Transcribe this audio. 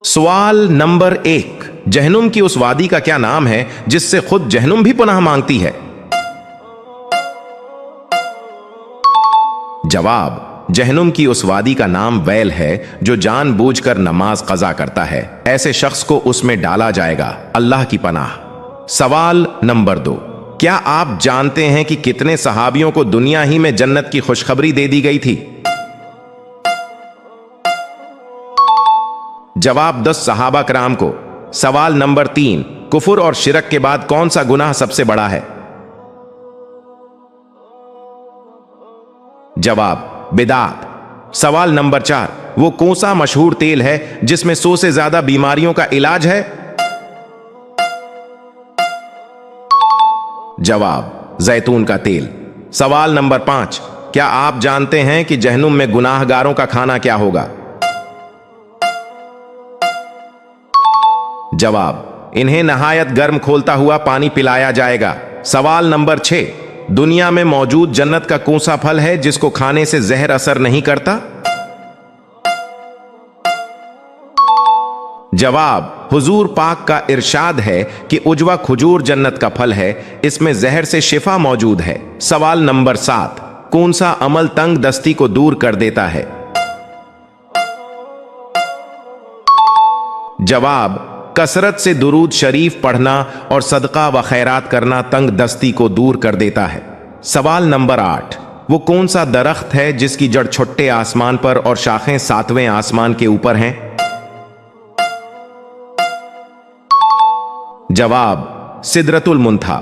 सवाल नंबर 1, जहनुम की उस वादी का क्या नाम है जिससे खुद जहनुम भी पनाह मांगती है? जवाब, जहनुम की उस वादी का नाम वैल है जो जानबूझकर नमाज कज़ा करता है। ऐसे शख्स को उसमें डाला जाएगा, अल्लाह की पनाह। सवाल नंबर 2, क्या आप जानते हैं कि कितने सहाबियों को दुनिया ही में जन्नत की खुशखबरी दे दी गई थी? जवाब, 10 सहाबा कराम को। सवाल नंबर 3, कुफर और शिरक के बाद कौन सा गुनाह सबसे बड़ा है? जवाब, बिदात। सवाल नंबर 4, वो कौन सा मशहूर तेल है जिसमें 100 से ज्यादा बीमारियों का इलाज है? जवाब, जैतून का तेल। सवाल नंबर 5, क्या आप जानते हैं कि जहन्नुम में गुनाहगारों का खाना क्या होगा? जवाब, इन्हें नहायत गर्म खोलता हुआ पानी पिलाया जाएगा। सवाल नंबर 6, दुनिया में मौजूद जन्नत का कौन सा फल है जिसको खाने से जहर असर नहीं करता? जवाब, हुजूर पाक का इरशाद है कि उजवा खजूर जन्नत का फल है, इसमें जहर से शिफा मौजूद है। सवाल नंबर 7, कौन सा अमल तंग दस्ती को दूर कर देता है? जवाब, कसरत से दुरूद शरीफ पढ़ना और सदका व खैरात करना तंग दस्ती को दूर कर देता है। सवाल नंबर 8, वो कौन सा दरख्त है जिसकी जड़ छुट्टे आसमान पर और शाखें 7वें आसमान के ऊपर हैं? जवाब, सिदरतुल मुंतहा।